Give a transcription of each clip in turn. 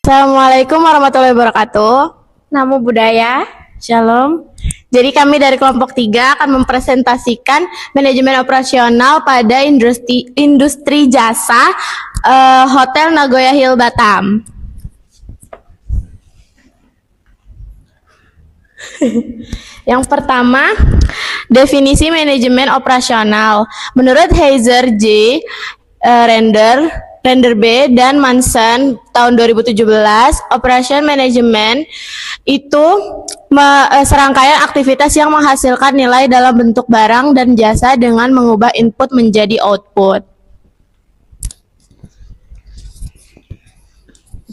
Assalamualaikum warahmatullahi wabarakatuh. Namo Buddhaya. Shalom. Jadi kami dari kelompok 3 akan mempresentasikan manajemen operasional pada industri jasa Hotel Nagoya Hill Batam. Yang pertama, definisi manajemen operasional. Menurut Heiser J. Render B dan Manson tahun 2017, operation management itu serangkaian aktivitas yang menghasilkan nilai dalam bentuk barang dan jasa dengan mengubah input menjadi output.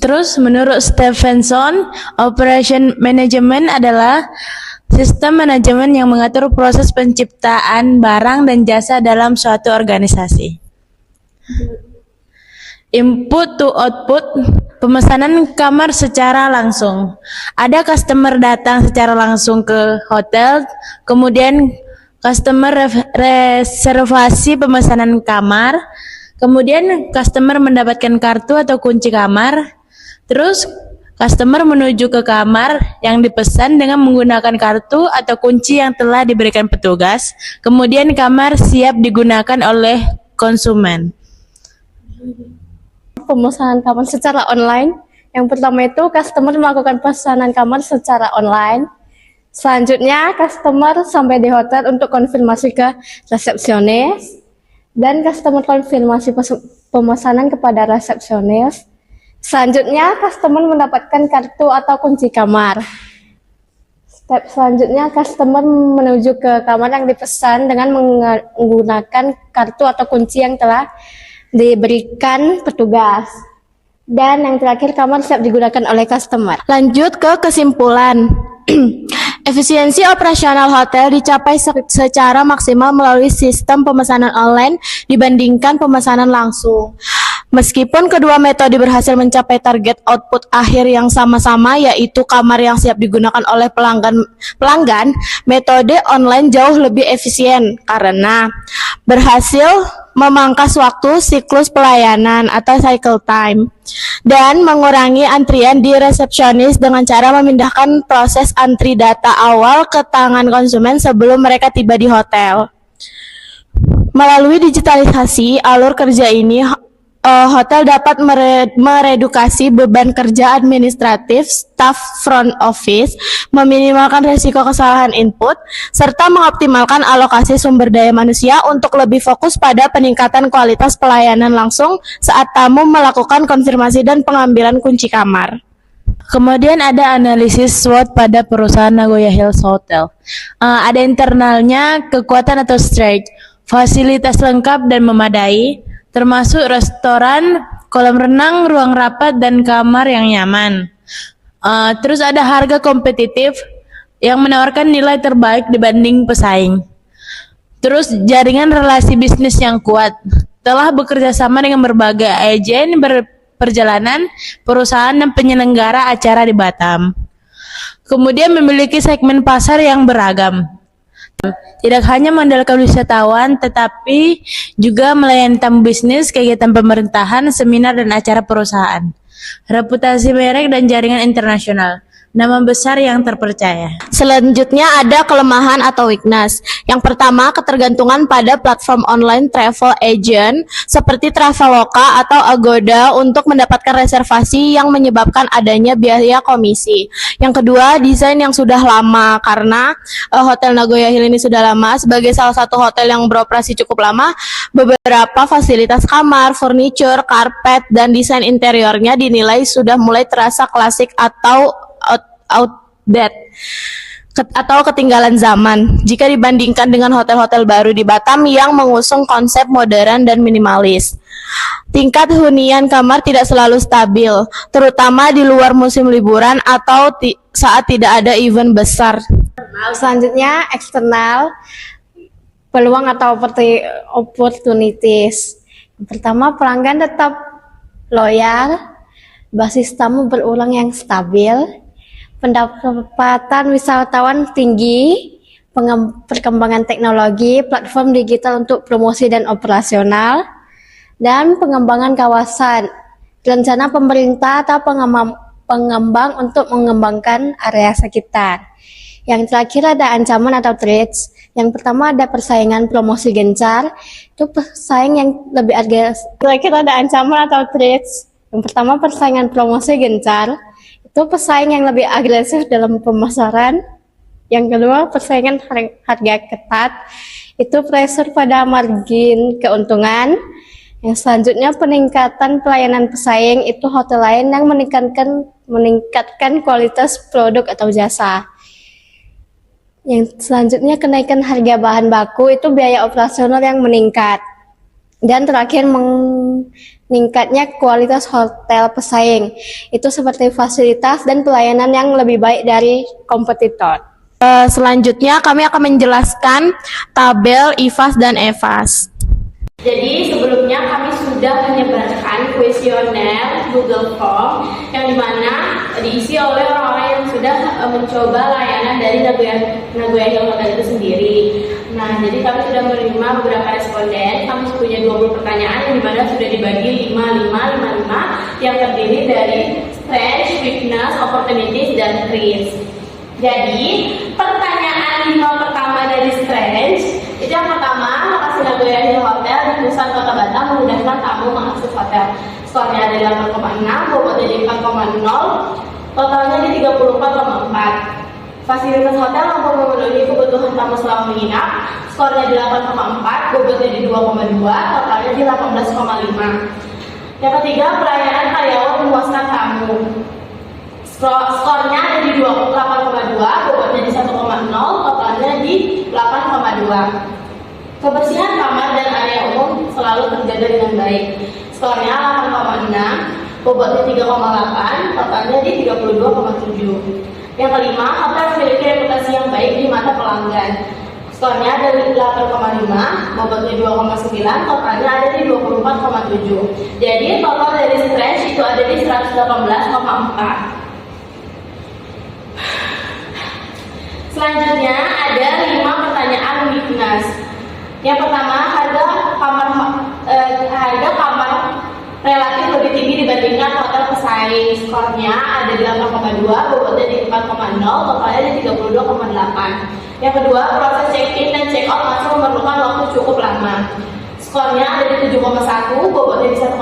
Terus menurut Stephenson, operation management adalah sistem manajemen yang mengatur proses penciptaan barang dan jasa dalam suatu organisasi. Input to output, pemesanan kamar secara langsung. Ada customer datang secara langsung ke hotel, kemudian customer reservasi pemesanan kamar, kemudian customer mendapatkan kartu atau kunci kamar, terus customer menuju ke kamar yang dipesan dengan menggunakan kartu atau kunci yang telah diberikan petugas, kemudian kamar siap digunakan oleh konsumen. Pemesanan kamar secara online. Yang pertama itu customer melakukan pesanan kamar secara online. Selanjutnya customer sampai di hotel untuk konfirmasi ke resepsionis, dan customer konfirmasi pemesanan kepada resepsionis. Selanjutnya customer mendapatkan kartu atau kunci kamar. Step selanjutnya customer menuju ke kamar yang dipesan dengan menggunakan kartu atau kunci yang telah diberikan petugas. Dan yang terakhir, kamar siap digunakan oleh customer. Lanjut ke kesimpulan. Efisiensi operasional hotel dicapai secara maksimal melalui sistem pemesanan online dibandingkan pemesanan langsung. Meskipun kedua metode berhasil mencapai target output akhir yang sama-sama, yaitu kamar yang siap digunakan oleh pelanggan, metode online jauh lebih efisien karena berhasil memangkas waktu siklus pelayanan atau cycle time dan mengurangi antrian di resepsionis dengan cara memindahkan proses antri data awal ke tangan konsumen sebelum mereka tiba di hotel. Melalui digitalisasi alur kerja ini, hotel dapat meredukasi beban kerja administratif staf front office, meminimalkan risiko kesalahan input, serta mengoptimalkan alokasi sumber daya manusia untuk lebih fokus pada peningkatan kualitas pelayanan langsung saat tamu melakukan konfirmasi dan pengambilan kunci kamar. Kemudian ada analisis SWOT pada perusahaan Nagoya Hills Hotel. Ada internalnya, kekuatan atau strength, fasilitas lengkap dan memadai, termasuk restoran, kolam renang, ruang rapat, dan kamar yang nyaman. Terus ada harga kompetitif yang menawarkan nilai terbaik dibanding pesaing. Terus jaringan relasi bisnis yang kuat, telah bekerja sama dengan berbagai agen perjalanan, perusahaan, dan penyelenggara acara di Batam. Kemudian memiliki segmen pasar yang beragam. Tidak hanya mengandalkan wisatawan, tetapi juga melayani tamu bisnis, kegiatan pemerintahan, seminar, dan acara perusahaan. Reputasi merek dan jaringan internasional. Nama besar yang terpercaya. Selanjutnya ada kelemahan atau weakness. Yang pertama, ketergantungan pada platform online travel agent seperti Traveloka atau Agoda untuk mendapatkan reservasi yang menyebabkan adanya biaya komisi. Yang kedua, desain yang sudah lama karena Hotel Nagoya Hill ini sudah lama. Sebagai salah satu hotel yang beroperasi cukup lama, beberapa fasilitas kamar, furniture, karpet, dan desain interiornya dinilai sudah mulai terasa klasik atau outdated atau ketinggalan zaman jika dibandingkan dengan hotel-hotel baru di Batam yang mengusung konsep modern dan minimalis. Tingkat hunian kamar tidak selalu stabil, terutama di luar musim liburan atau saat tidak ada event besar. Selanjutnya, eksternal, peluang atau opportunities. Yang pertama, pelanggan tetap loyal, basis tamu berulang yang stabil, pendapatan wisatawan tinggi, perkembangan teknologi, platform digital untuk promosi dan operasional, dan pengembangan kawasan. Rencana pemerintah atau pengembang untuk mengembangkan area sekitar. Yang terakhir ada ancaman atau threats. Yang pertama ada persaingan promosi gencar, itu pesaing yang lebih agresif. Terakhir ada ancaman atau threats. Yang pertama persaingan promosi gencar, itu pesaing yang lebih agresif dalam pemasaran. Yang kedua persaingan harga ketat, itu pressure pada margin keuntungan. Yang selanjutnya peningkatan pelayanan pesaing, itu hotel lain yang meningkatkan kualitas produk atau jasa. Yang selanjutnya kenaikan harga bahan baku, itu biaya operasional yang meningkat. Dan terakhir meningkatnya kualitas hotel pesaing, itu seperti fasilitas dan pelayanan yang lebih baik dari kompetitor. Selanjutnya kami akan menjelaskan tabel IFAS dan EFAS. Jadi sebelumnya kami sudah menyebarkan kuesioner Google Form yang dimana diisi oleh orang-orang yang sudah mencoba layanan dari Nagoya Hill Hotel itu sendiri. Nah, jadi kami sudah menerima beberapa responden. Kami punya 20 pertanyaan yang dimana sudah dibagi 5 yang terdiri dari strength, weakness, opportunities, dan risk. Jadi pertanyaan 5 pertama dari strength itu yang pertama, lokasi Nagoya Hill Hotel di pusat kota Batam memudahkan tamu mengakses hotel. Skornya ada 8,6, bobotnya di 4,0, totalnya di 34,4. Fasilitas hotel mampu memenuhi kebutuhan tamu selama menginap. Skornya di 8,4, bobotnya di 2,2, totalnya di 18,5. Yang ketiga, pelayanan karyawan memuaskan tamu. Skornya ada di 8,2, bobotnya di 1,0, totalnya di 8,2. Kebersihan kamar dan area umum selalu terjaga dengan baik. Skornya 8,6, bobotnya 3,8, totalnya di 32,7. Yang kelima, hotel memiliki reputasi yang baik di mata pelanggan. Skornya dari 8,5, bobotnya 2,9, totalnya ada di 24,7. Jadi total dari stretch itu ada di 118,4. Selanjutnya ada 5 pertanyaan weakness. Yang pertama, harga kamar relatif lebih tinggi dibandingkan hotel pesaing. Skornya ada di 8,2, bobotnya di 4,0, totalnya di 32,8. Yang kedua, proses check-in dan check-out masih memerlukan waktu cukup lama. Skornya ada di 7,1, bobotnya di 1,0,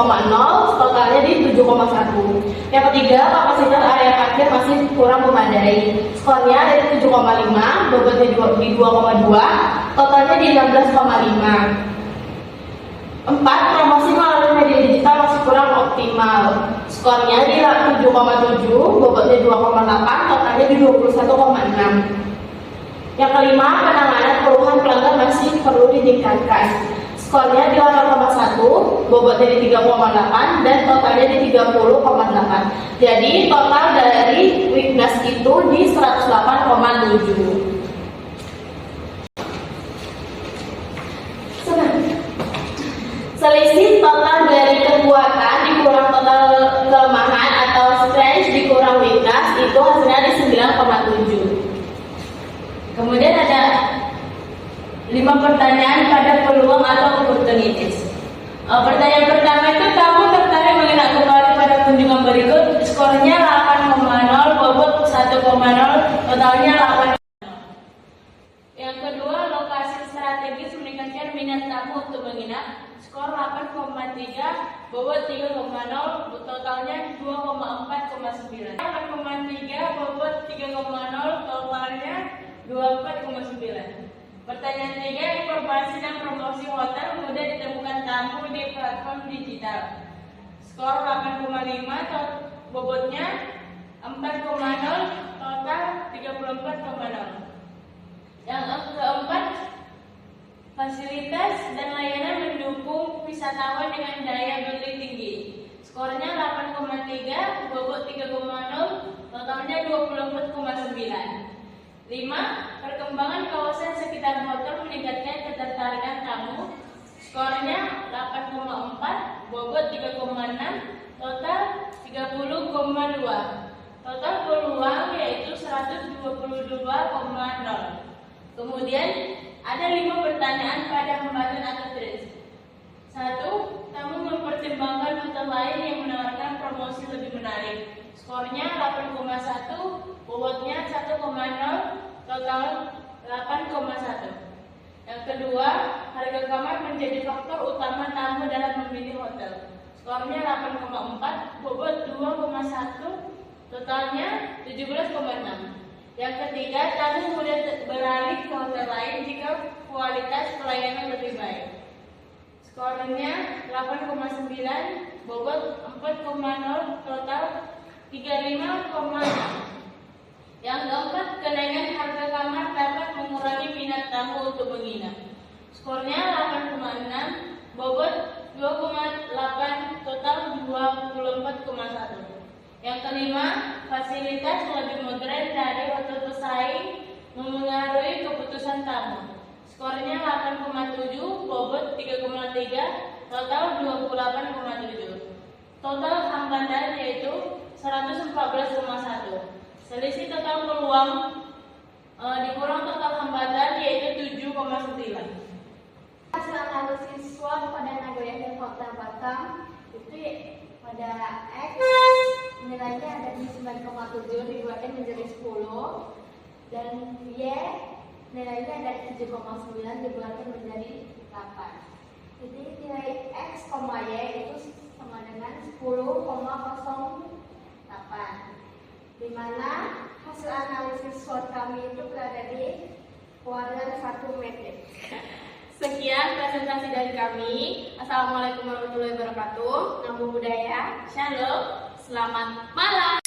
totalnya di 7,1. Yang ketiga, kapasitas area parkir masih kurang memadai. Skornya ada di 7,5, bobotnya di 2,2, totalnya di 16,5. 4. Promosi melalui media digital masih kurang optimal. Skornya di 7,7, bobotnya 2,8, totalnya di 21,6. Yang kelima, penanganan keluhan pelanggan masih perlu ditingkatkan. Skornya di 8,1, bobotnya di 3,8, dan totalnya di 30,8. Jadi total dari weakness itu di 108,7. Selisih total dari kekuatan dikurang total kelemahan atau strength dikurang weakness itu hasilnya di 9,7. Kemudian ada 5 pertanyaan pada peluang atau opportunities. Pertanyaan pertama itu, kamu tertarik mengenal kembali pada kunjungan berikut. Skornya 8,0, bobot 1,0, totalnya 8. Yang kedua, lokasi strategis meningkatkan minat tamu untuk menginap. Skor 8,3, bobot 3,0, totalnya 24,9. 8,3, bobot 3,0, totalnya 24,9. Pertanyaan 3, informasi dan promosi hotel mudah ditemukan tamu di platform digital. Skor 8,5, bobotnya 4,0, total 34,0. Yang keempat, fasilitas dan layanan mendukung wisatawan dengan daya beli tinggi. Skornya 8,3, bobot 3,0, totalnya 24,9. 5. Perkembangan kawasan sekitar hotel meningkatkan ketertarikan tamu. Skornya 8,4, bobot 3,6, total 30,2. Total peluang yaitu 122,0. Kemudian ada 5 pertanyaan pada hambatan atau threats. 1. Tamu mempertimbangkan hotel lain yang menawarkan promosi lebih menarik. Skornya 8,1, bobotnya 1,0, total 8,1. Yang kedua, harga kamar menjadi faktor utama tamu dalam memilih hotel. Skornya 8,4, bobot 2,1, totalnya 17,6. Yang ketiga, tamu mudah beralih ke hotel lain jika kualitas pelayanan lebih baik. Skornya 8,9, bobot 4,0, total 35,6. Yang keempat, kenaikan harga kamar dapat mengurangi minat tamu untuk menginap. Skornya 8,6, bobot 2,8, total 24,1. Yang kelima, fasilitas lebih modern dari hotel pesaing memengaruhi keputusan tamu. Skornya 8,7, bobot 3,3, total 28,7. Total hambatan yaitu 114,1. Selisih total peluang dikurang total hambatan yaitu 7,9. Hasil analisis SWOT pada Nagoya Hill Hotel Batam itu pada X nilainya ada di 9,7 dibuatkan menjadi 10, dan Y nilainya ada di 7,9 dibuatkan menjadi 8. Jadi nilai X, Y itu sama dengan 10,08, di mana hasil analisis SWOT kami itu berada di kuadran 1 metrik. Sekian presentasi dari kami. Assalamualaikum warahmatullahi wabarakatuh. Namo Buddhaya. Shalom. Selamat malam.